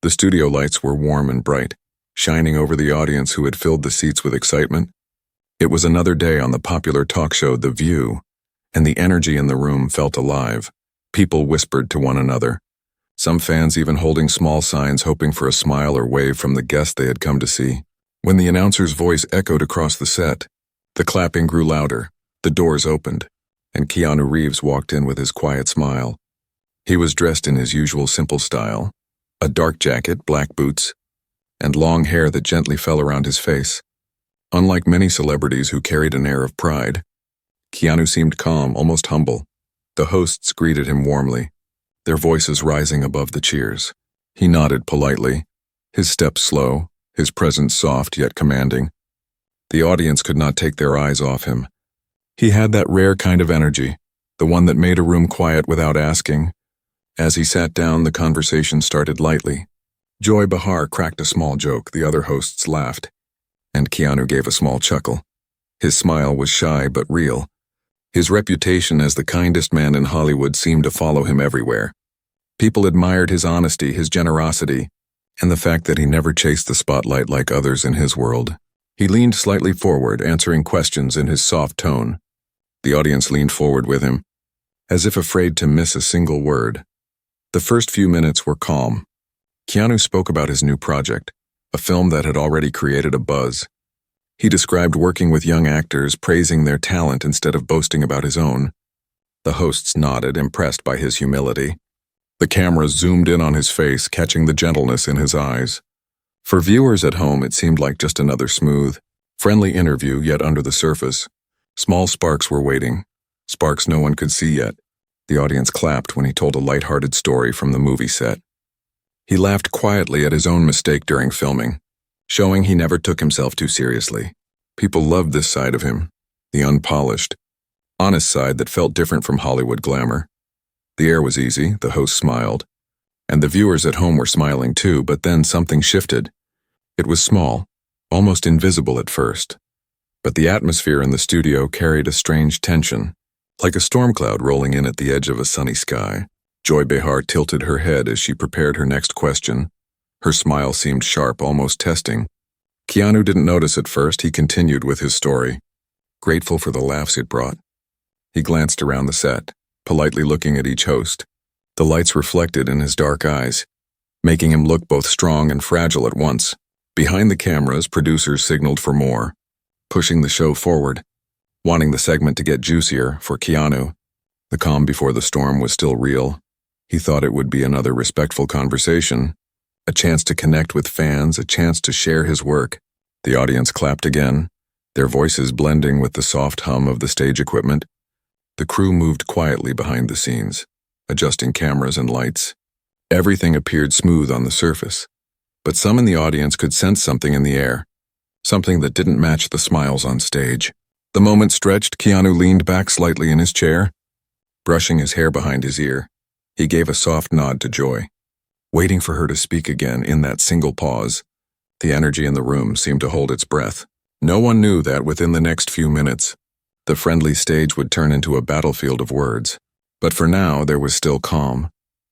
The studio lights were warm and bright, shining over the audience who had filled the seats with excitement. It was another day on the popular talk show The View, and the energy in the room felt alive. People whispered to one another, some fans even holding small signs hoping for a smile or wave from the guest they had come to see. When the announcer's voice echoed across the set, the clapping grew louder, the doors opened, and Keanu Reeves walked in with his quiet smile. He was dressed in his usual simple style, a dark jacket, black boots, and long hair that gently fell around his face. Unlike many celebrities who carried an air of pride, Keanu seemed calm, almost humble. The hosts greeted him warmly, their voices rising above the cheers. He nodded politely, his steps slow, his presence soft yet commanding. The audience could not take their eyes off him. He had that rare kind of energy, the one that made a room quiet without asking. As he sat down, the conversation started lightly. Behar cracked a small joke, the other hosts laughed, and Keanu gave a small chuckle. His smile was shy but real. His reputation as the kindest man in Hollywood seemed to follow him everywhere. People admired his honesty, his generosity, and the fact that he never chased the spotlight like others in his world. He leaned slightly forward, answering questions in his soft tone. The audience leaned forward with him, as if afraid to miss a single word. The first few minutes were calm. Keanu spoke about his new project, a film that had already created a buzz. He described working with young actors, praising their talent instead of boasting about his own. The hosts nodded, impressed by his humility. The camera zoomed in on his face, catching the gentleness in his eyes. For viewers at home, it seemed like just another smooth, friendly interview, yet under the surface, small sparks were waiting, sparks no one could see yet. The audience clapped when he told a light-hearted story from the movie set. He laughed quietly at his own mistake during filming, showing he never took himself too seriously. People loved this side of him, the unpolished, honest side that felt different from Hollywood glamour. The air was easy, the host smiled, and the viewers at home were smiling too, but then something shifted. It was small, almost invisible at first, but the atmosphere in the studio carried a strange tension, like a storm cloud rolling in at the edge of a sunny sky. Behar tilted her head as she prepared her next question. Her smile seemed sharp, almost testing. Keanu didn't notice at first. He continued with his story, grateful for the laughs it brought. He glanced around the set, politely looking at each host. The lights reflected in his dark eyes, making him look both strong and fragile at once. Behind the cameras, producers signaled for more, pushing the show forward, wanting the segment to get juicier. For Keanu, the calm before the storm was still real. He thought it would be another respectful conversation, a chance to connect with fans, a chance to share his work. The audience clapped again, their voices blending with the soft hum of the stage equipment. The crew moved quietly behind the scenes, adjusting cameras and lights. Everything appeared smooth on the surface, but some in the audience could sense something in the air, something that didn't match the smiles on stage. The moment stretched, Keanu leaned back slightly in his chair, brushing his hair behind his ear. He gave a soft nod to Joy, waiting for her to speak again. In that single pause, the energy in the room seemed to hold its breath. No one knew that within the next few minutes, the friendly stage would turn into a battlefield of words. But for now, there was still calm.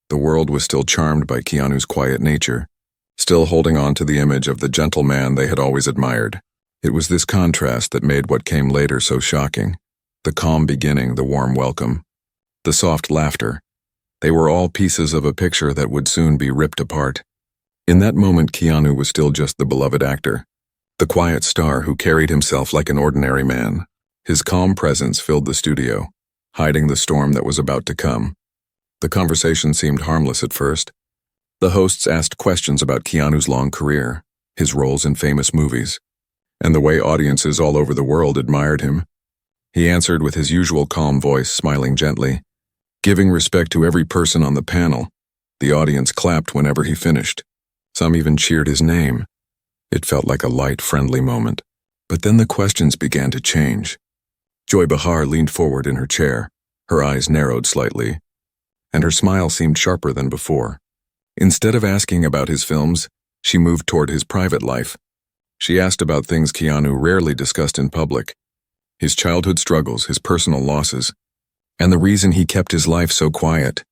The world was still charmed by Keanu's quiet nature, still holding on to the image of the gentle man they had always admired. It was this contrast that made what came later so shocking. The calm beginning, the warm welcome, the soft laughter. They were all pieces of a picture that would soon be ripped apart. In that moment, Keanu was still just the beloved actor, the quiet star who carried himself like an ordinary man. His calm presence filled the studio, hiding the storm that was about to come. The conversation seemed harmless at first. The hosts asked questions about Keanu's long career, his roles in famous movies, and the way audiences all over the world admired him. He answered with his usual calm voice, smiling gently, giving respect to every person on the panel. The audience clapped whenever he finished. Some even cheered his name. It felt like a light, friendly moment. But then the questions began to change. Behar leaned forward in her chair, her eyes narrowed slightly, and her smile seemed sharper than before. Instead of asking about his films, she moved toward his private life. She asked about things Keanu rarely discussed in public, his childhood struggles, his personal losses, and the reason he kept his life so quiet.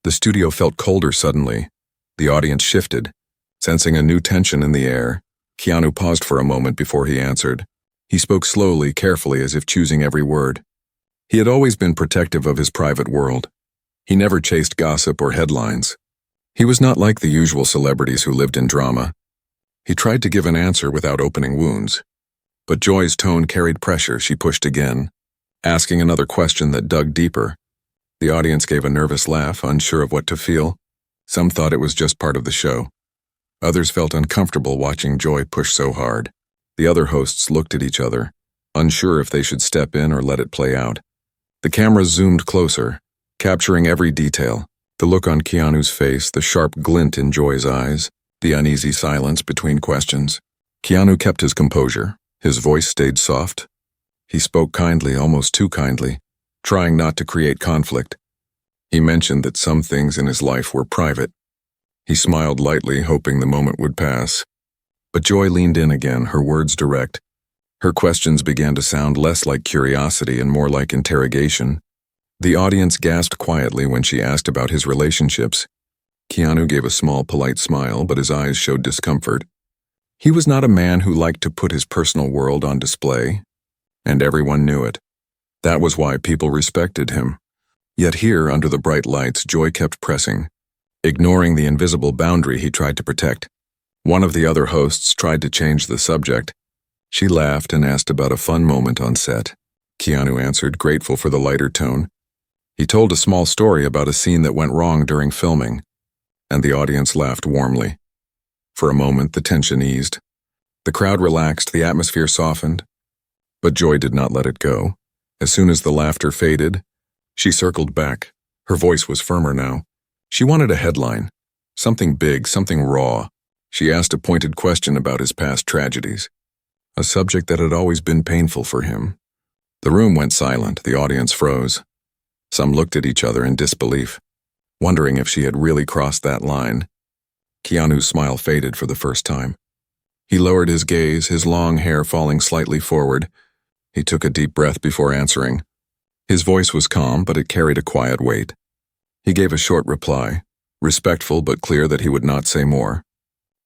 The studio felt colder suddenly. The audience shifted, Sensing a new tension in the air, Keanu paused for a moment before he answered. He spoke slowly, carefully, as if choosing every word. He had always been protective of his private world. He never chased gossip or headlines. He was not like the usual celebrities who lived in drama. He tried to give an answer without opening wounds. But Joy's tone carried pressure. She pushed again, asking another question that dug deeper. The audience gave a nervous laugh, unsure of what to feel. Some thought it was just part of the show. Others felt uncomfortable watching Joy push so hard. The other hosts looked at each other, unsure if they should step in or let it play out. The cameras zoomed closer, capturing every detail. The look on Keanu's face, the sharp glint in Joy's eyes, the uneasy silence between questions. Keanu kept his composure. His voice stayed soft. He spoke kindly, almost too kindly, trying not to create conflict. He mentioned that some things in his life were private. He smiled lightly, hoping the moment would pass. But Joy leaned in again, her words direct. Her questions began to sound less like curiosity and more like interrogation. The audience gasped quietly when she asked about his relationships. Keanu gave a small, polite smile, but his eyes showed discomfort. He was not a man who liked to put his personal world on display, and everyone knew it. That was why people respected him. Yet here, under the bright lights, Joy kept pressing, ignoring the invisible boundary he tried to protect. One of the other hosts tried to change the subject. She laughed and asked about a fun moment on set. Keanu answered, grateful for the lighter tone. He told a small story about a scene that went wrong during filming, and the audience laughed warmly. For a moment, the tension eased. The crowd relaxed, the atmosphere softened. But Joy did not let it go. As soon as the laughter faded, she circled back. Her voice was firmer now. She wanted a headline, something big, something raw. She asked a pointed question about his past tragedies, a subject that had always been painful for him. The room went silent, the audience froze. Some looked at each other in disbelief, wondering if she had really crossed that line. Keanu's smile faded for the first time. He lowered his gaze, his long hair falling slightly forward. He took a deep breath before answering. His voice was calm, but it carried a quiet weight. He gave a short reply, respectful but clear that he would not say more.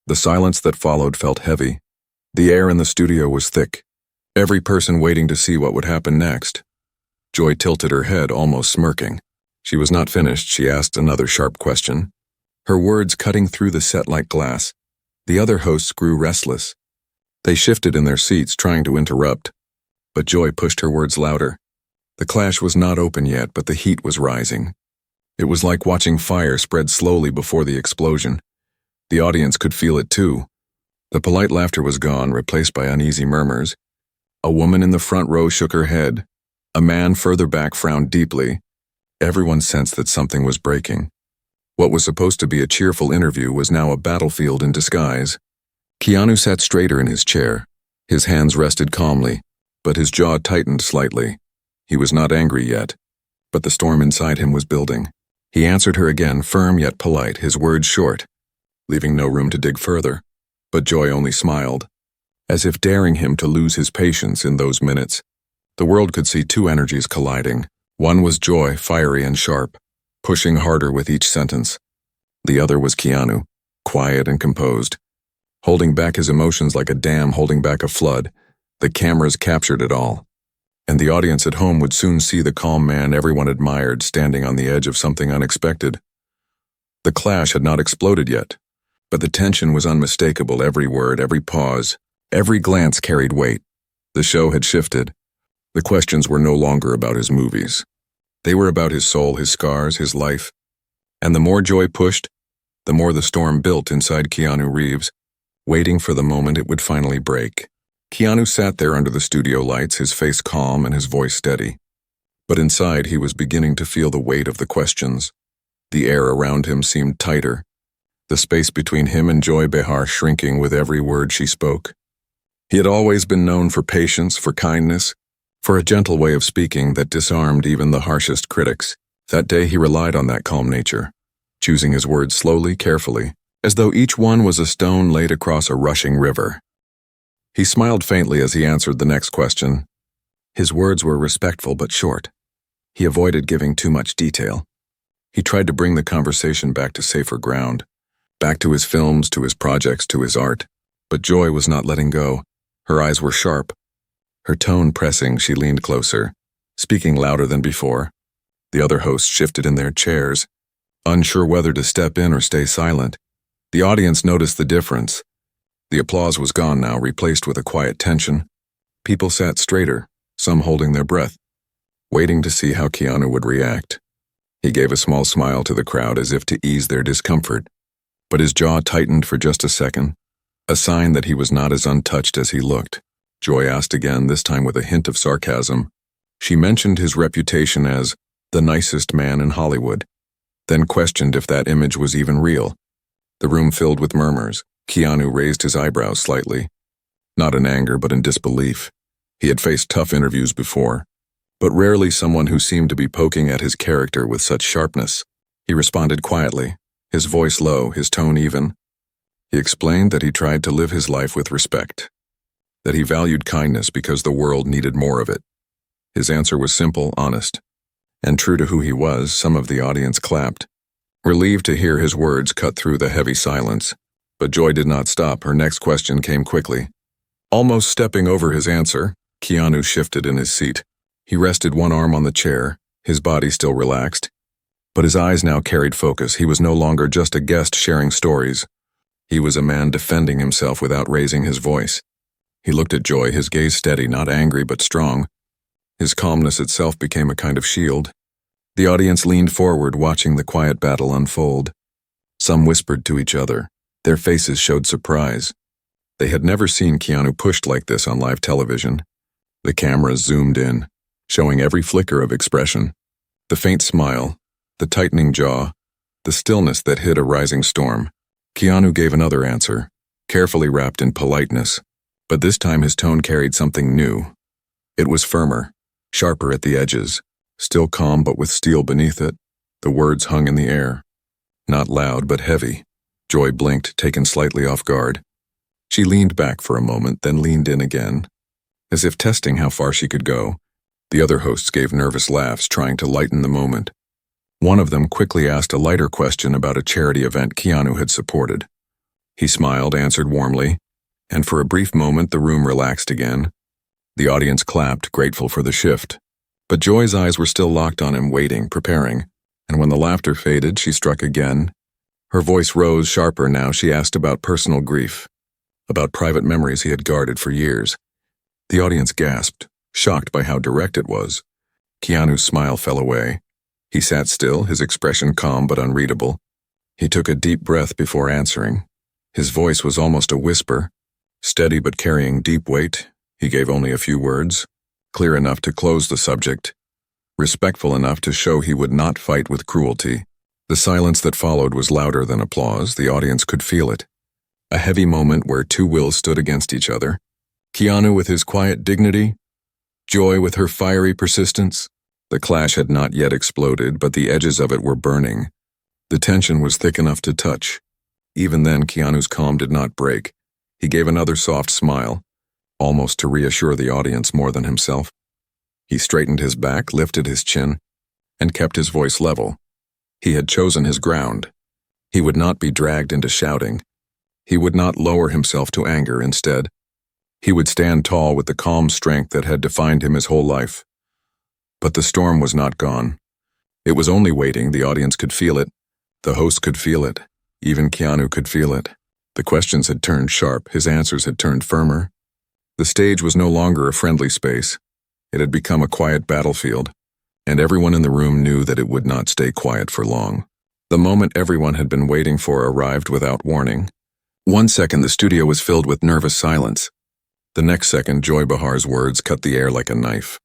The silence that followed felt heavy. The air in the studio was thick, every person waiting to see what would happen next. Joy tilted her head, almost smirking. She was not finished. She asked another sharp question, her words cutting through the set like glass. The other hosts grew restless. They shifted in their seats, trying to interrupt. But Joy pushed her words louder. The clash was not open yet, but the heat was rising. It was like watching fire spread slowly before the explosion. The audience could feel it too. The polite laughter was gone, replaced by uneasy murmurs. A woman in the front row shook her head. A man further back frowned deeply. Everyone sensed that something was breaking. What was supposed to be a cheerful interview was now a battlefield in disguise. Keanu sat straighter in his chair. His hands rested calmly, but his jaw tightened slightly. He was not angry yet, but the storm inside him was building. He answered her again, firm yet polite, his words short, leaving no room to dig further. But Joy only smiled, as if daring him to lose his patience in those minutes. The world could see two energies colliding. One was Joy, fiery and sharp, pushing harder with each sentence. The other was Keanu, quiet and composed, holding back his emotions like a dam holding back a flood. The cameras captured it all, and the audience at home would soon see the calm man everyone admired standing on the edge of something unexpected. The clash had not exploded yet, but the tension was unmistakable. Every word, every pause, every glance carried weight. The show had shifted. The questions were no longer about his movies. They were about his soul, his scars, his life. And the more Joy pushed, the more the storm built inside Keanu Reeves, waiting for the moment it would finally break. Keanu sat there under the studio lights, his face calm and his voice steady. But inside he was beginning to feel the weight of the questions. The air around him seemed tighter, the space between him and Joy Behar shrinking with every word she spoke. He had always been known for patience, for kindness, for a gentle way of speaking that disarmed even the harshest critics. That day he relied on that calm nature, choosing his words slowly, carefully, as though each one was a stone laid across a rushing river. He smiled faintly as he answered the next question. His words were respectful but short. He avoided giving too much detail. He tried to bring the conversation back to safer ground. back to his films, to his projects, to his art. But Joy was not letting go. Her eyes were sharp. Her tone pressing, she leaned closer, speaking louder than before. The other hosts shifted in their chairs, unsure whether to step in or stay silent. The audience noticed the difference. The applause was gone now, replaced with a quiet tension. People sat straighter, some holding their breath, waiting to see how Keanu would react. He gave a small smile to the crowd as if to ease their discomfort, but his jaw tightened for just a second, a sign that he was not as untouched as he looked. Joy asked again, this time with a hint of sarcasm. She mentioned his reputation as the nicest man in Hollywood, then questioned if that image was even real. The room filled with murmurs. Keanu raised his eyebrows slightly, not in anger but in disbelief. He had faced tough interviews before, but rarely someone who seemed to be poking at his character with such sharpness. He responded quietly, his voice low, his tone even. He explained that he tried to live his life with respect, that he valued kindness because the world needed more of it. His answer was simple, honest, and true to who he was. Some of the audience clapped, relieved to hear his words cut through the heavy silence. But Joy did not stop. Her next question came quickly. Almost stepping over his answer, Keanu shifted in his seat. He rested one arm on the chair, his body still relaxed, but his eyes now carried focus. He was no longer just a guest sharing stories. He was a man defending himself without raising his voice. He looked at Joy, his gaze steady, not angry but strong. His calmness itself became a kind of shield. The audience leaned forward, watching the quiet battle unfold. Some whispered to each other. Their faces showed surprise. They had never seen Keanu pushed like this on live television. The cameras zoomed in, showing every flicker of expression. The faint smile, the tightening jaw, the stillness that hid a rising storm. Keanu gave another answer, carefully wrapped in politeness, but this time his tone carried something new. It was firmer, sharper at the edges, still calm but with steel beneath it. The words hung in the air, not loud but heavy. Joy blinked, taken slightly off guard. She leaned back for a moment, then leaned in again, as if testing how far she could go. The other hosts gave nervous laughs, trying to lighten the moment. One of them quickly asked a lighter question about a charity event Keanu had supported. He smiled, answered warmly, and for a brief moment the room relaxed again. The audience clapped, grateful for the shift. But Joy's eyes were still locked on him, waiting, preparing, and when the laughter faded, she struck again. Her voice rose sharper now. She asked about personal grief, about private memories he had guarded for years. The audience gasped, shocked by how direct it was. Keanu's smile fell away. He sat still, his expression calm but unreadable. He took a deep breath before answering. His voice was almost a whisper, steady but carrying deep weight. He gave only a few words, clear enough to close the subject, respectful enough to show he would not fight with cruelty. The silence that followed was louder than applause. The audience could feel it. A heavy moment where two wills stood against each other. Keanu with his quiet dignity, Joy with her fiery persistence. The clash had not yet exploded, but the edges of it were burning. The tension was thick enough to touch. Even then, Keanu's calm did not break. He gave another soft smile, almost to reassure the audience more than himself. He straightened his back, lifted his chin, and kept his voice level. He had chosen his ground. He would not be dragged into shouting. He would not lower himself to anger. Instead, he would stand tall with the calm strength that had defined him his whole life. But the storm was not gone. It was only waiting. The audience could feel it. The host could feel it. Even Keanu could feel it. The questions had turned sharp. His answers had turned firmer. The stage was no longer a friendly space. It had become a quiet battlefield, and everyone in the room knew that it would not stay quiet for long. The moment everyone had been waiting for arrived without warning. 1 second, the studio was filled with nervous silence. The next second, Joy Behar's words cut the air like a knife.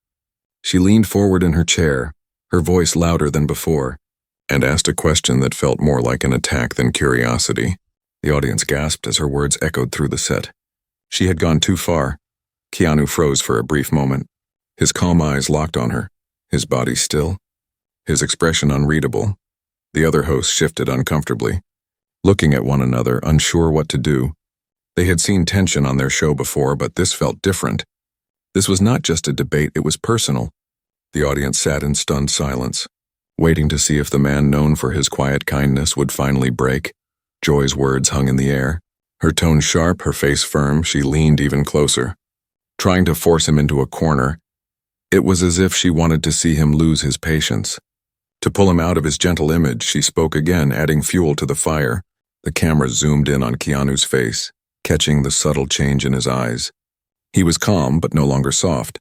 She leaned forward in her chair, her voice louder than before, and asked a question that felt more like an attack than curiosity. The audience gasped as her words echoed through the set. She had gone too far. Keanu froze for a brief moment, his calm eyes locked on her, his body still, his expression unreadable. The other hosts shifted uncomfortably, looking at one another, unsure what to do. They had seen tension on their show before, but this felt different. This was not just a debate, it was personal. The audience sat in stunned silence, waiting to see if the man known for his quiet kindness would finally break. Joy's words hung in the air. Her tone sharp, her face firm, she leaned even closer, trying to force him into a corner. It was as if she wanted to see him lose his patience. To pull him out of his gentle image, she spoke again, adding fuel to the fire. The camera zoomed in on Keanu's face, catching the subtle change in his eyes. He was calm, but no longer soft.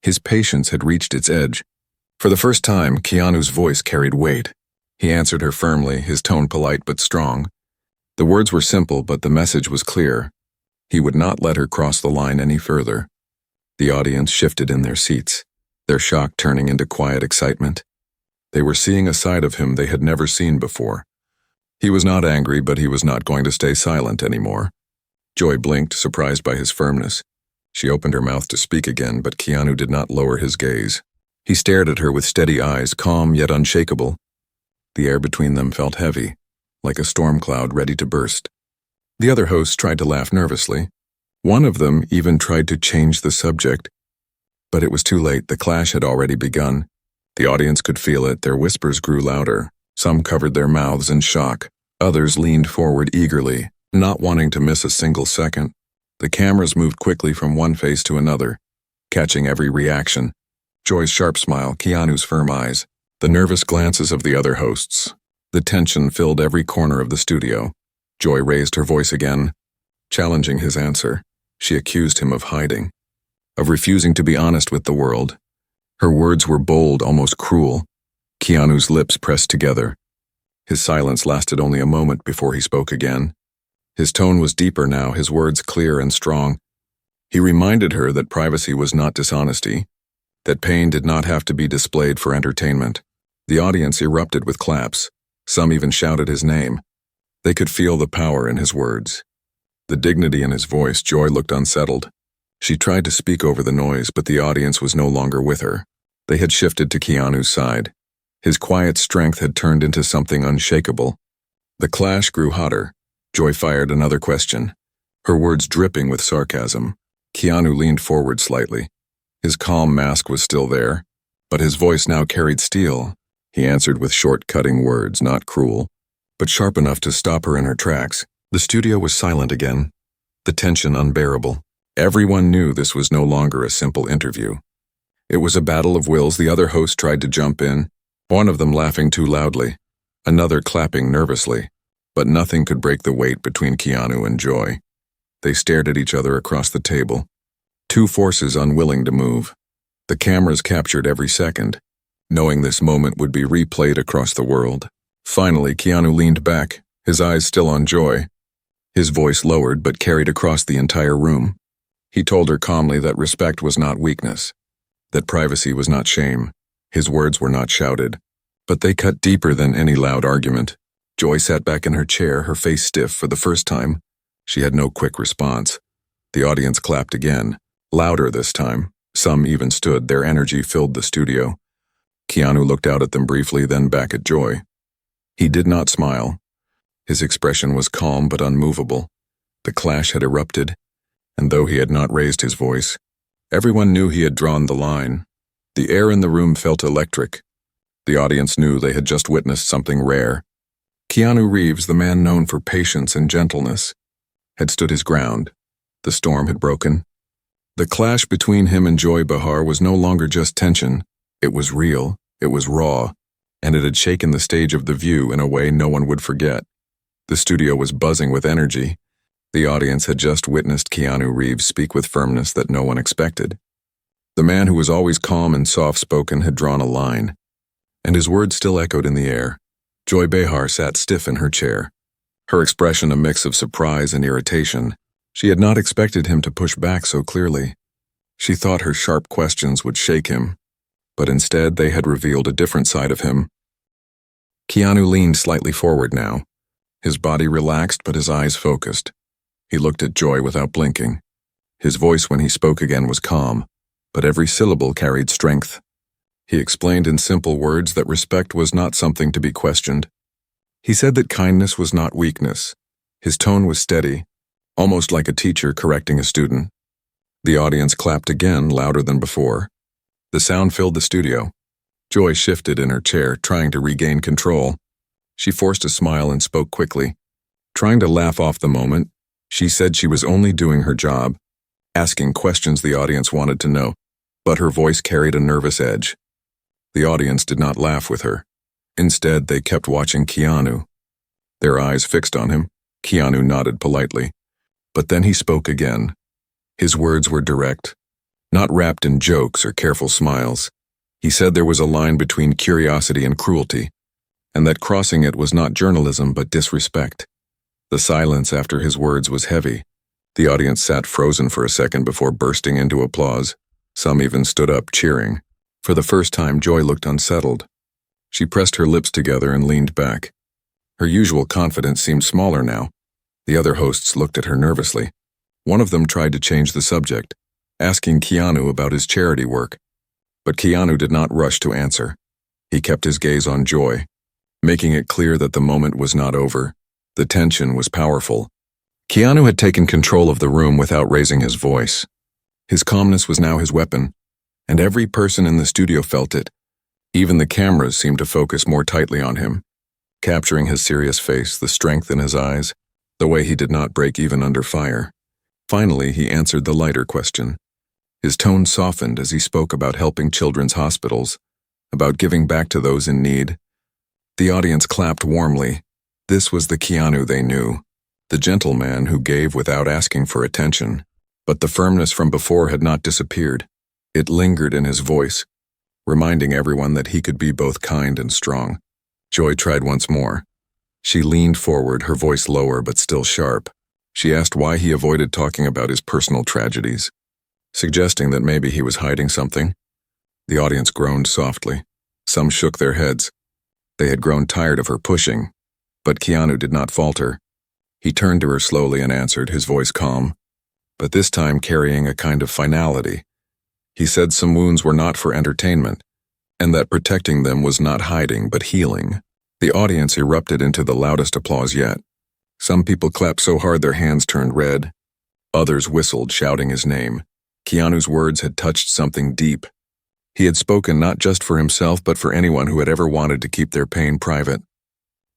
His patience had reached its edge. For the first time, Keanu's voice carried weight. He answered her firmly, his tone polite but strong. The words were simple, but the message was clear. He would not let her cross the line any further. The audience shifted in their seats, their shock turning into quiet excitement. They were seeing a side of him they had never seen before. He was not angry, but he was not going to stay silent anymore. Joy blinked, surprised by his firmness. She opened her mouth to speak again, but Keanu did not lower his gaze. He stared at her with steady eyes, calm yet unshakable. The air between them felt heavy, like a storm cloud ready to burst. The other hosts tried to laugh nervously. One of them even tried to change the subject. But it was too late, the clash had already begun. The audience could feel it, their whispers grew louder. Some covered their mouths in shock. Others leaned forward eagerly, not wanting to miss a single second. The cameras moved quickly from one face to another, catching every reaction. Joy's sharp smile, Keanu's firm eyes, the nervous glances of the other hosts. The tension filled every corner of the studio. Joy raised her voice again, challenging his answer. She accused him of hiding, of refusing to be honest with the world. Her words were bold, almost cruel. Keanu's lips pressed together. His silence lasted only a moment before he spoke again. His tone was deeper now, his words clear and strong. He reminded her that privacy was not dishonesty, that pain did not have to be displayed for entertainment. The audience erupted with claps. Some even shouted his name. They could feel the power in his words, the dignity in his voice. Joy looked unsettled. She tried to speak over the noise, but the audience was no longer with her. They had shifted to Keanu's side. His quiet strength had turned into something unshakable. The clash grew hotter. Joy fired another question, her words dripping with sarcasm. Keanu leaned forward slightly. His calm mask was still there, but his voice now carried steel. He answered with short, cutting words, not cruel, but sharp enough to stop her in her tracks. The studio was silent again, the tension unbearable. Everyone knew this was no longer a simple interview. It was a battle of wills. The other host tried to jump in, one of them laughing too loudly, another clapping nervously, but nothing could break the weight between Keanu and Joy. They stared at each other across the table, two forces unwilling to move. The cameras captured every second, knowing this moment would be replayed across the world. Finally, Keanu leaned back, his eyes still on Joy. His voice lowered but carried across the entire room. He told her calmly that respect was not weakness, that privacy was not shame. His words were not shouted, but they cut deeper than any loud argument. Joy sat back in her chair, her face stiff for the first time. She had no quick response. The audience clapped again, louder this time. Some even stood, their energy filled the studio. Keanu looked out at them briefly, then back at Joy. He did not smile. His expression was calm but unmovable. The clash had erupted, and though he had not raised his voice, everyone knew he had drawn the line. The air in the room felt electric. The audience knew they had just witnessed something rare. Keanu Reeves, the man known for patience and gentleness, had stood his ground. The storm had broken. The clash between him and Joy Behar was no longer just tension. It was real, it was raw, and it had shaken the stage of The View in a way no one would forget. The studio was buzzing with energy. The audience had just witnessed Keanu Reeves speak with firmness that no one expected. The man who was always calm and soft-spoken had drawn a line, and his words still echoed in the air. Joy Behar sat stiff in her chair, her expression a mix of surprise and irritation. She had not expected him to push back so clearly. She thought her sharp questions would shake him, but instead they had revealed a different side of him. Keanu leaned slightly forward now, his body relaxed but his eyes focused. He looked at Joy without blinking. His voice when he spoke again was calm, but every syllable carried strength. He explained in simple words that respect was not something to be questioned. He said that kindness was not weakness. His tone was steady, almost like a teacher correcting a student. The audience clapped again, louder than before. The sound filled the studio. Joy shifted in her chair, trying to regain control. She forced a smile and spoke quickly. Trying to laugh off the moment, she said she was only doing her job, asking questions the audience wanted to know, but her voice carried a nervous edge. The audience did not laugh with her. Instead, they kept watching Keanu. Their eyes fixed on him. Keanu nodded politely. But then he spoke again. His words were direct, not wrapped in jokes or careful smiles. He said there was a line between curiosity and cruelty, and that crossing it was not journalism but disrespect. The silence after his words was heavy. The audience sat frozen for a second before bursting into applause. Some even stood up, cheering. For the first time, Joy looked unsettled. She pressed her lips together and leaned back. Her usual confidence seemed smaller now. The other hosts looked at her nervously. One of them tried to change the subject, asking Keanu about his charity work. But Keanu did not rush to answer. He kept his gaze on Joy, making it clear that the moment was not over. The tension was powerful. Keanu had taken control of the room without raising his voice. His calmness was now his weapon, and every person in the studio felt it. Even the cameras seemed to focus more tightly on him, capturing his serious face, the strength in his eyes, the way he did not break even under fire. Finally, he answered the lighter question. His tone softened as he spoke about helping children's hospitals, about giving back to those in need. The audience clapped warmly. This was the Keanu they knew, the gentleman who gave without asking for attention. But the firmness from before had not disappeared. It lingered in his voice, reminding everyone that he could be both kind and strong. Joy tried once more. She leaned forward, her voice lower but still sharp. She asked why he avoided talking about his personal tragedies, suggesting that maybe he was hiding something. The audience groaned softly. Some shook their heads. They had grown tired of her pushing, but Keanu did not falter. He turned to her slowly and answered, his voice calm, but this time carrying a kind of finality. He said some wounds were not for entertainment, and that protecting them was not hiding but healing. The audience erupted into the loudest applause yet. Some people clapped so hard their hands turned red. Others whistled, shouting his name. Keanu's words had touched something deep. He had spoken not just for himself but for anyone who had ever wanted to keep their pain private.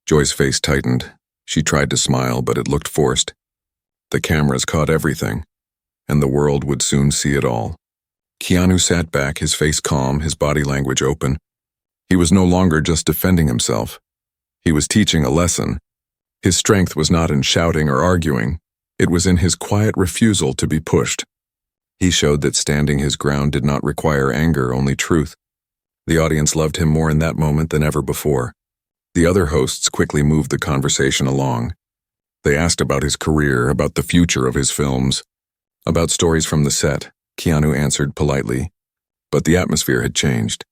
Joy's face tightened. She tried to smile, but it looked forced. The cameras caught everything, and the world would soon see it all. Keanu sat back, his face calm, his body language open. He was no longer just defending himself. He was teaching a lesson. His strength was not in shouting or arguing. It was in his quiet refusal to be pushed. He showed that standing his ground did not require anger, only truth. The audience loved him more in that moment than ever before. The other hosts quickly moved the conversation along. They asked about his career, about the future of his films, about stories from the set. Keanu answered politely, but the atmosphere had changed.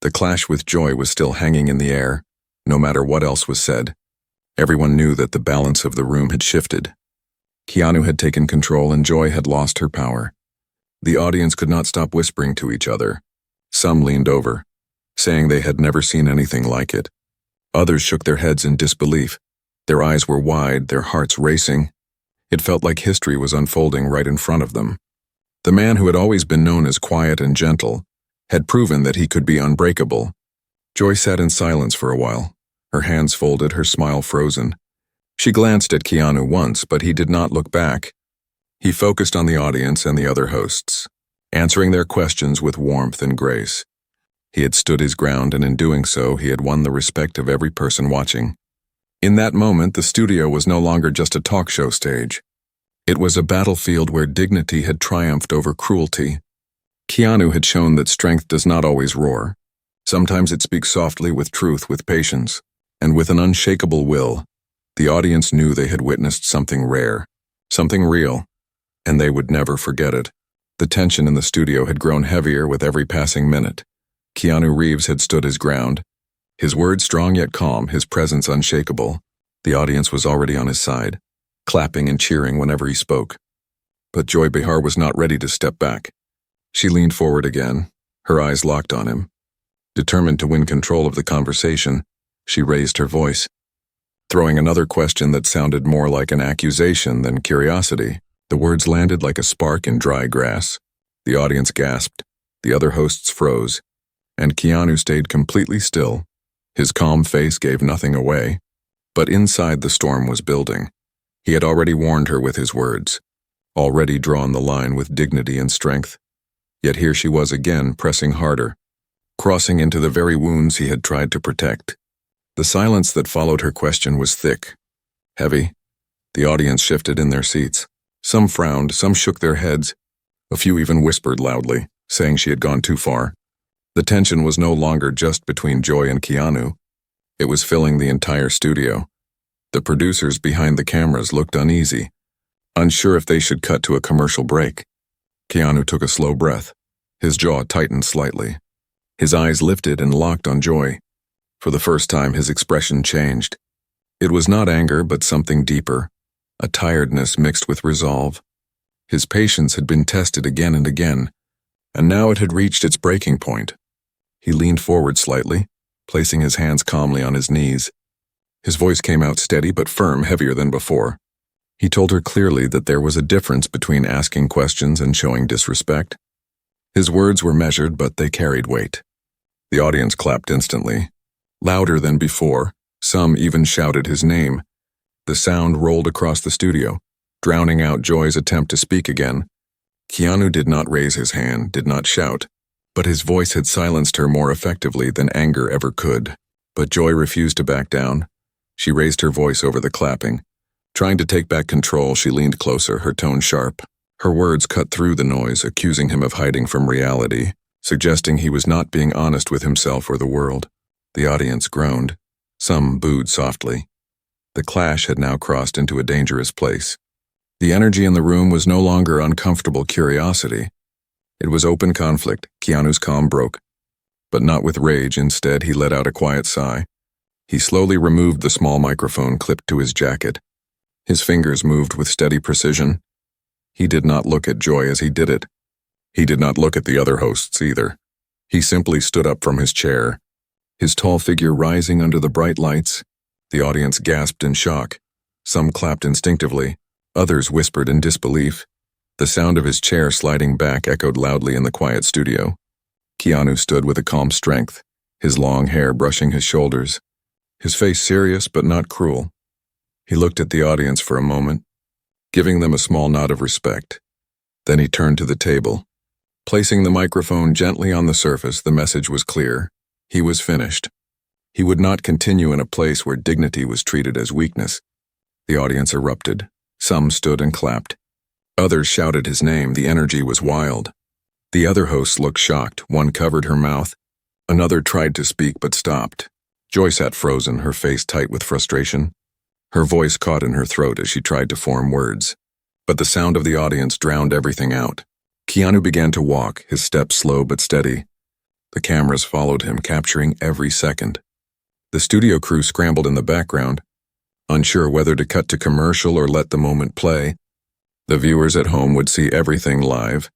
The clash with Joy was still hanging in the air, no matter what else was said. Everyone knew that the balance of the room had shifted. Keanu had taken control and Joy had lost her power. The audience could not stop whispering to each other. Some leaned over, saying they had never seen anything like it. Others shook their heads in disbelief. Their eyes were wide, their hearts racing. It felt like history was unfolding right in front of them. The man who had always been known as quiet and gentle had proven that he could be unbreakable. Joy sat in silence for a while, her hands folded, her smile frozen. She glanced at Keanu once, but he did not look back. He focused on the audience and the other hosts, answering their questions with warmth and grace. He had stood his ground, and in doing so, he had won the respect of every person watching. In that moment, the studio was no longer just a talk show stage. It was a battlefield where dignity had triumphed over cruelty. Keanu had shown that strength does not always roar. Sometimes it speaks softly, with truth, with patience, and with an unshakable will. The audience knew they had witnessed something rare, something real, and they would never forget it. The tension in the studio had grown heavier with every passing minute. Keanu Reeves had stood his ground, his words strong yet calm, his presence unshakable. The audience was already on his side, clapping and cheering whenever he spoke. But Joy Behar was not ready to step back. She leaned forward again, her eyes locked on him. Determined to win control of the conversation, she raised her voice, throwing another question that sounded more like an accusation than curiosity. The words landed like a spark in dry grass. The audience gasped, the other hosts froze, and Keanu stayed completely still. His calm face gave nothing away. But inside the storm was building. He had already warned her with his words, already drawn the line with dignity and strength. Yet here she was again, pressing harder, crossing into the very wounds he had tried to protect. The silence that followed her question was thick, heavy. The audience shifted in their seats. Some frowned, some shook their heads. A few even whispered loudly, saying she had gone too far. The tension was no longer just between Joy and Keanu. It was filling the entire studio. The producers behind the cameras looked uneasy, unsure if they should cut to a commercial break. Keanu took a slow breath. His jaw tightened slightly. His eyes lifted and locked on Joy. For the first time, his expression changed. It was not anger, but something deeper, a tiredness mixed with resolve. His patience had been tested again and again, and now it had reached its breaking point. He leaned forward slightly, placing his hands calmly on his knees. His voice came out steady but firm, heavier than before. He told her clearly that there was a difference between asking questions and showing disrespect. His words were measured, but they carried weight. The audience clapped instantly, louder than before. Some even shouted his name. The sound rolled across the studio, drowning out Joy's attempt to speak again. Keanu did not raise his hand, did not shout, but his voice had silenced her more effectively than anger ever could. But Joy refused to back down. She raised her voice over the clapping. Trying to take back control, she leaned closer, her tone sharp. Her words cut through the noise, accusing him of hiding from reality, suggesting he was not being honest with himself or the world. The audience groaned. Some booed softly. The clash had now crossed into a dangerous place. The energy in the room was no longer uncomfortable curiosity. It was open conflict. Keanu's calm broke. But not with rage. Instead, he let out a quiet sigh. He slowly removed the small microphone clipped to his jacket. His fingers moved with steady precision. He did not look at Joy as he did it. He did not look at the other hosts either. He simply stood up from his chair, his tall figure rising under the bright lights. The audience gasped in shock. Some clapped instinctively. Others whispered in disbelief. The sound of his chair sliding back echoed loudly in the quiet studio. Keanu stood with a calm strength, his long hair brushing his shoulders, his face serious but not cruel. He looked at the audience for a moment, giving them a small nod of respect. Then he turned to the table. Placing the microphone gently on the surface, the message was clear. He was finished. He would not continue in a place where dignity was treated as weakness. The audience erupted. Some stood and clapped. Others shouted his name. The energy was wild. The other hosts looked shocked. One covered her mouth. Another tried to speak but stopped. Joy sat frozen, her face tight with frustration. Her voice caught in her throat as she tried to form words. But the sound of the audience drowned everything out. Keanu began to walk, his steps slow but steady. The cameras followed him, capturing every second. The studio crew scrambled in the background, unsure whether to cut to commercial or let the moment play. The viewers at home would see everything live.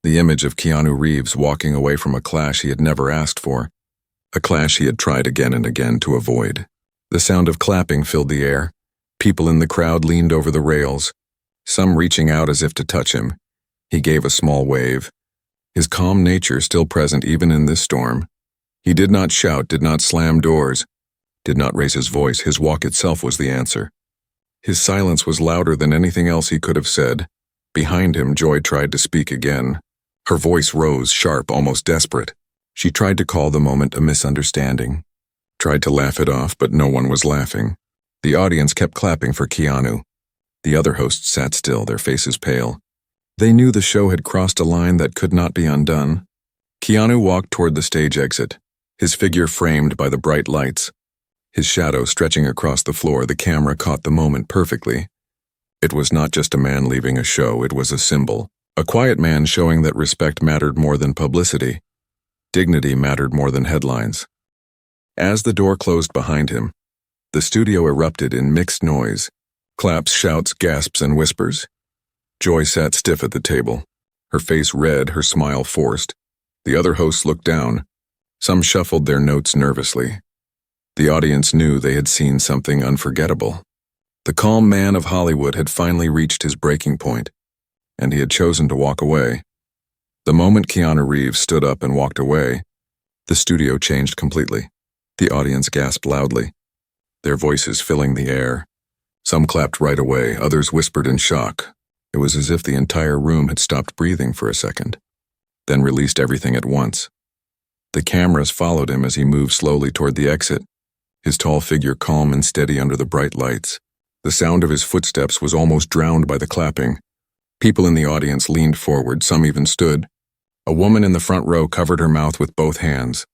The image of Keanu Reeves walking away from a clash he had never asked for, a clash he had tried again and again to avoid. The sound of clapping filled the air. People in the crowd leaned over the rails, some reaching out as if to touch him. He gave a small wave, his calm nature still present even in this storm. He did not shout, did not slam doors, did not raise his voice. His walk itself was the answer. His silence was louder than anything else he could have said. Behind him, Joy tried to speak again. Her voice rose, sharp, almost desperate. She tried to call the moment a misunderstanding, tried to laugh it off, but no one was laughing. The audience kept clapping for Keanu. The other hosts sat still, their faces pale. They knew the show had crossed a line that could not be undone. Keanu walked toward the stage exit, his figure framed by the bright lights. His shadow stretching across the floor, the camera caught the moment perfectly. It was not just a man leaving a show, it was a symbol. A quiet man showing that respect mattered more than publicity. Dignity mattered more than headlines. As the door closed behind him, the studio erupted in mixed noise. Claps, shouts, gasps, and whispers. Joy sat stiff at the table, her face red, her smile forced. The other hosts looked down. Some shuffled their notes nervously. The audience knew they had seen something unforgettable. The calm man of Hollywood had finally reached his breaking point, and he had chosen to walk away. The moment Keanu Reeves stood up and walked away, the studio changed completely. The audience gasped loudly. their voices filling the air. Some clapped right away, others whispered in shock. It was as if the entire room had stopped breathing for a second, then released everything at once. The cameras followed him as he moved slowly toward the exit, his tall figure calm and steady under the bright lights. The sound of his footsteps was almost drowned by the clapping. People in the audience leaned forward, some even stood. A woman in the front row covered her mouth with both hands.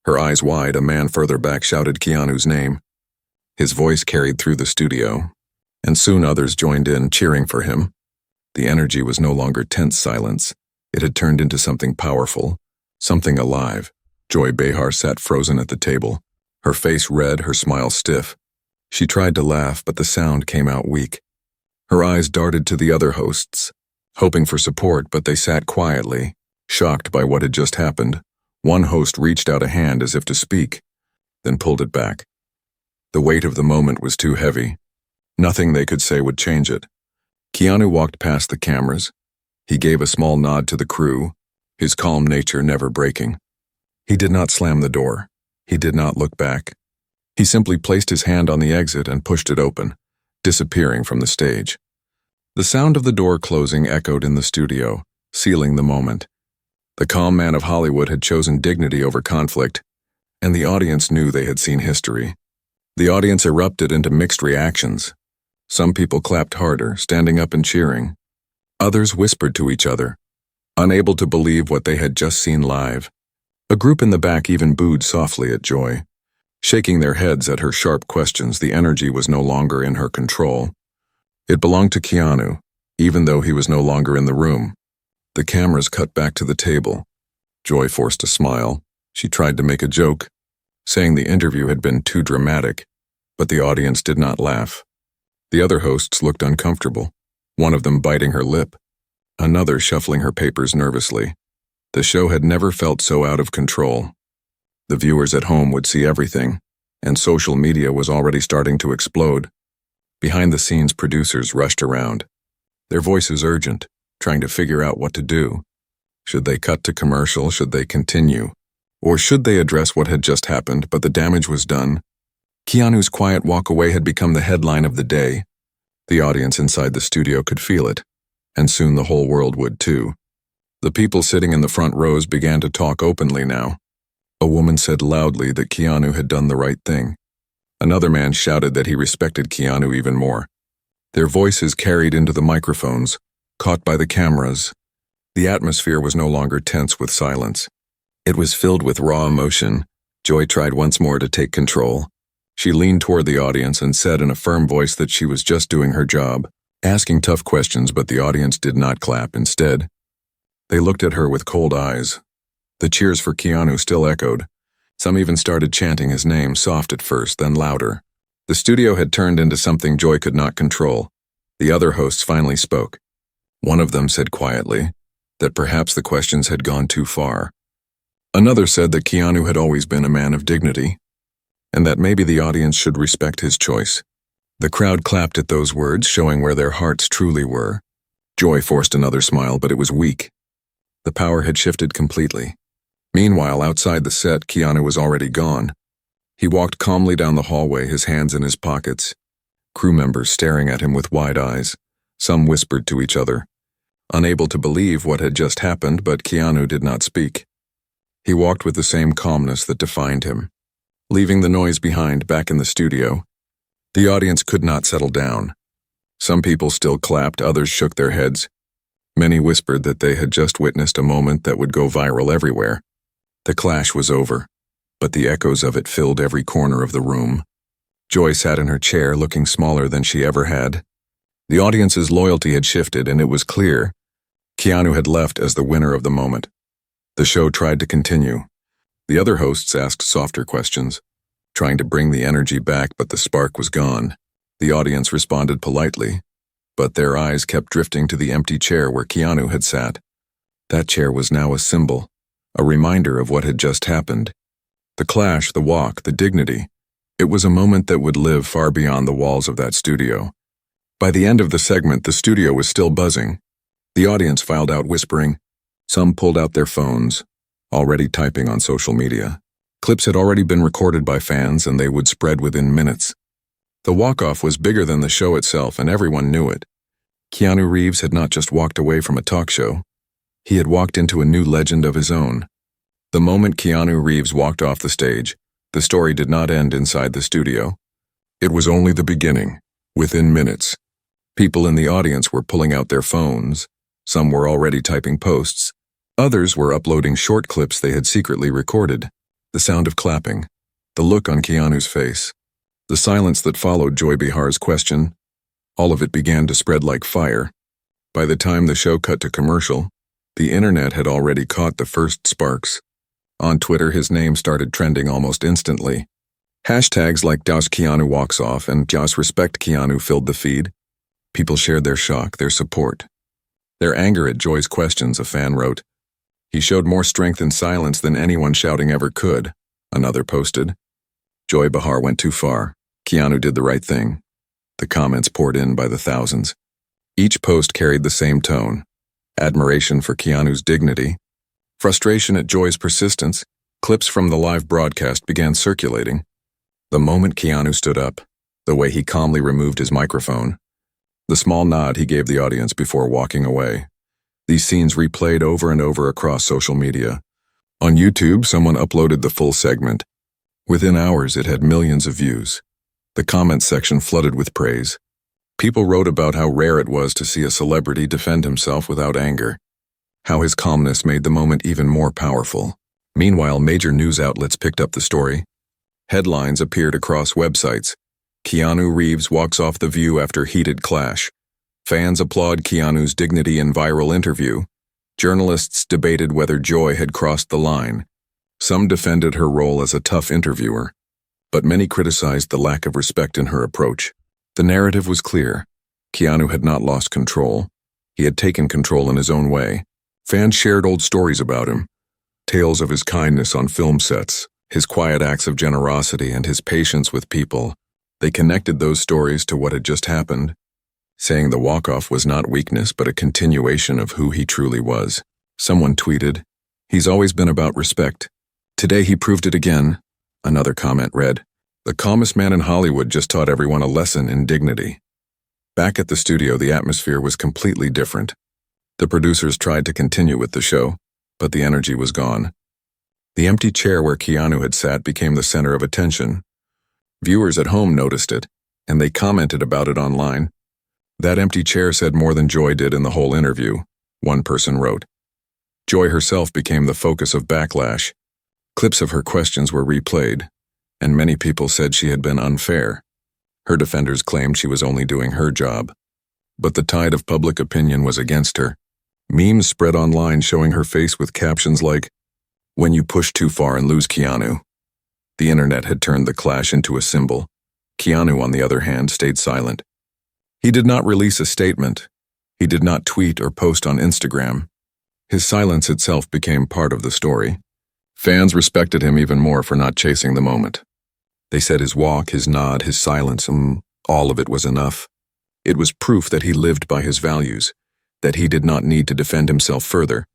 Her eyes wide, a man further back shouted Keanu's name. His voice carried through the studio, and soon others joined in, cheering for him. The energy was no longer tense silence. It had turned into something powerful, something alive. Joy Behar sat frozen at the table, her face red, her smile stiff. She tried to laugh, but the sound came out weak. Her eyes darted to the other hosts, hoping for support, but they sat quietly, shocked by what had just happened. One host reached out a hand as if to speak, then pulled it back. The weight of the moment was too heavy. Nothing they could say would change it. Keanu walked past the cameras. He gave a small nod to the crew, his calm nature never breaking. He did not slam the door. He did not look back. He simply placed his hand on the exit and pushed it open, disappearing from the stage. The sound of the door closing echoed in the studio, sealing the moment. The calm man of Hollywood had chosen dignity over conflict, and the audience knew they had seen history. The audience erupted into mixed reactions. Some people clapped harder, standing up and cheering. Others whispered to each other, unable to believe what they had just seen live. A group in the back even booed softly at Joy. Shaking their heads at her sharp questions, the energy was no longer in her control. It belonged to Keanu, even though he was no longer in the room. The cameras cut back to the table. Joy forced a smile. She tried to make a joke, saying the interview had been too dramatic, but the audience did not laugh. The other hosts looked uncomfortable, one of them biting her lip, another shuffling her papers nervously. The show had never felt so out of control. The viewers at home would see everything, and social media was already starting to explode. Behind the scenes, producers rushed around, their voices urgent, trying to figure out what to do. Should they cut to commercial? Should they continue? Or should they address what had just happened, but the damage was done? Keanu's quiet walk away had become the headline of the day. The audience inside the studio could feel it, and soon the whole world would too. The people sitting in the front rows began to talk openly now. A woman said loudly that Keanu had done the right thing. Another man shouted that he respected Keanu even more. Their voices carried into the microphones, caught by the cameras. The atmosphere was no longer tense with silence. It was filled with raw emotion. Joy tried once more to take control. She leaned toward the audience and said in a firm voice that she was just doing her job, asking tough questions, but the audience did not clap. Instead, they looked at her with cold eyes. The cheers for Keanu still echoed. Some even started chanting his name, soft at first, then louder. The studio had turned into something Joy could not control. The other hosts finally spoke. One of them said quietly that perhaps the questions had gone too far. Another said that Keanu had always been a man of dignity, and that maybe the audience should respect his choice. The crowd clapped at those words, showing where their hearts truly were. Joy forced another smile, but it was weak. The power had shifted completely. Meanwhile, outside the set, Keanu was already gone. He walked calmly down the hallway, his hands in his pockets. Crew members staring at him with wide eyes. Some whispered to each other, unable to believe what had just happened, but Keanu did not speak. He walked with the same calmness that defined him. Leaving the noise behind back in the studio, the audience could not settle down. Some people still clapped, others shook their heads. Many whispered that they had just witnessed a moment that would go viral everywhere. The clash was over, but the echoes of it filled every corner of the room. Joy sat in her chair, looking smaller than she ever had. The audience's loyalty had shifted, and it was clear Keanu had left as the winner of the moment. The show tried to continue. The other hosts asked softer questions, trying to bring the energy back, but the spark was gone. The audience responded politely, but their eyes kept drifting to the empty chair where Keanu had sat. That chair was now a symbol, a reminder of what had just happened. The clash, the walk, the dignity. It was a moment that would live far beyond the walls of that studio. By the end of the segment, the studio was still buzzing. The audience filed out whispering. Some pulled out their phones, already typing on social media. Clips had already been recorded by fans, and they would spread within minutes. The walk-off was bigger than the show itself, and everyone knew it. Keanu Reeves had not just walked away from a talk show. He had walked into a new legend of his own. The moment Keanu Reeves walked off the stage, the story did not end inside the studio. It was only the beginning. Within minutes, people in the audience were pulling out their phones. Some were already typing posts. Others were uploading short clips they had secretly recorded. The sound of clapping, the look on Keanu's face, the silence that followed Joy Behar's question, all of it began to spread like fire. By the time the show cut to commercial, the internet had already caught the first sparks. On Twitter, his name started trending almost instantly. Hashtags like #Keanu walks off and #Respect Keanu filled the feed. People shared their shock, their support, their anger at Joy's questions. A fan wrote, "He showed more strength in silence than anyone shouting ever could." Another posted, "Joy Behar went too far. Keanu did the right thing." The comments poured in by the thousands. Each post carried the same tone: admiration for Keanu's dignity, frustration at Joy's persistence. Clips from the live broadcast began circulating. The moment Keanu stood up, the way he calmly removed his microphone, the small nod he gave the audience before walking away. These scenes replayed over and over across social media. On YouTube, someone uploaded the full segment. Within hours, it had millions of views. The comments section flooded with praise. People wrote about how rare it was to see a celebrity defend himself without anger, how his calmness made the moment even more powerful. Meanwhile, major news outlets picked up the story. Headlines appeared across websites. Keanu Reeves walks off The View after heated clash. Fans applaud Keanu's dignity in viral interview. Journalists debated whether Joy had crossed the line. Some defended her role as a tough interviewer, but many criticized the lack of respect in her approach. The narrative was clear. Keanu had not lost control. He had taken control in his own way. Fans shared old stories about him, tales of his kindness on film sets, his quiet acts of generosity, and his patience with people. They connected those stories to what had just happened, saying the walk-off was not weakness but a continuation of who he truly was. Someone tweeted, "He's always been about respect. Today he proved it again." Another comment read, "The calmest man in Hollywood just taught everyone a lesson in dignity." Back at the studio, the atmosphere was completely different. The producers tried to continue with the show, but the energy was gone. The empty chair where Keanu had sat became the center of attention. Viewers at home noticed it, and they commented about it online. "That empty chair said more than Joy did in the whole interview," one person wrote. Joy herself became the focus of backlash. Clips of her questions were replayed, and many people said she had been unfair. Her defenders claimed she was only doing her job. But the tide of public opinion was against her. Memes spread online showing her face with captions like, "When you push too far and lose Keanu." The internet had turned the clash into a symbol. Keanu, on the other hand, stayed silent. He did not release a statement. He did not tweet or post on Instagram. His silence itself became part of the story. Fans respected him even more for not chasing the moment. They said his walk, his nod, his silence, all of it was enough. It was proof that he lived by his values, that he did not need to defend himself further.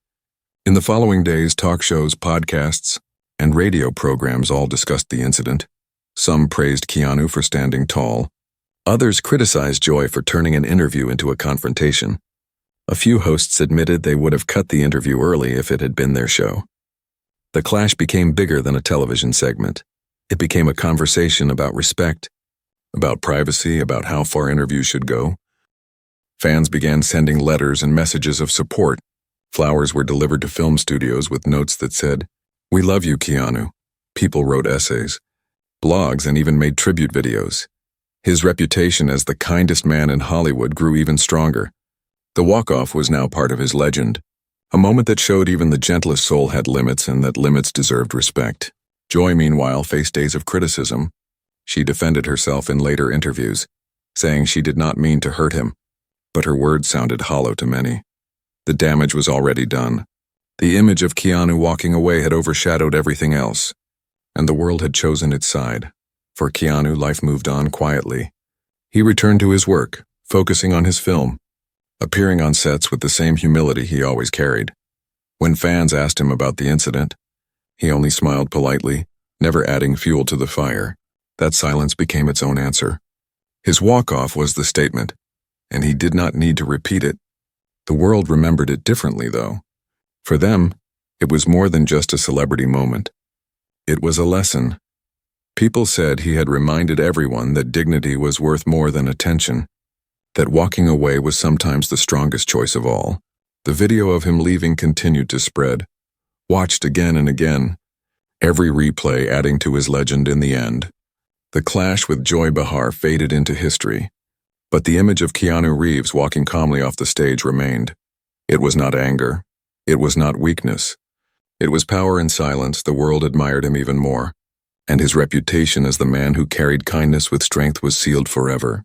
In the following days, talk shows, podcasts, and radio programs all discussed the incident. Some praised Keanu for standing tall. Others criticized Joy for turning an interview into a confrontation. A few hosts admitted they would have cut the interview early if it had been their show. The clash became bigger than a television segment. It became a conversation about respect, about privacy, about how far interviews should go. Fans began sending letters and messages of support. Flowers were delivered to film studios with notes that said, "We love you, Keanu." People wrote essays, blogs, and even made tribute videos. His reputation as the kindest man in Hollywood grew even stronger. The walk-off was now part of his legend, a moment that showed even the gentlest soul had limits and that limits deserved respect. Joy, meanwhile, faced days of criticism. She defended herself in later interviews, saying she did not mean to hurt him, but her words sounded hollow to many. The damage was already done. The image of Keanu walking away had overshadowed everything else, and the world had chosen its side. For Keanu, life moved on quietly. He returned to his work, focusing on his film, appearing on sets with the same humility he always carried. When fans asked him about the incident, he only smiled politely, never adding fuel to the fire. That silence became its own answer. His walk-off was the statement, and he did not need to repeat it. The world remembered it differently, though. For them, it was more than just a celebrity moment. It was a lesson. People said he had reminded everyone that dignity was worth more than attention, that walking away was sometimes the strongest choice of all. The video of him leaving continued to spread, watched again and again, every replay adding to his legend in the end. The clash with Behar faded into history, but the image of Keanu Reeves walking calmly off the stage remained. It was not anger. It was not weakness. It was power in silence. The world admired him even more, and his reputation as the man who carried kindness with strength was sealed forever.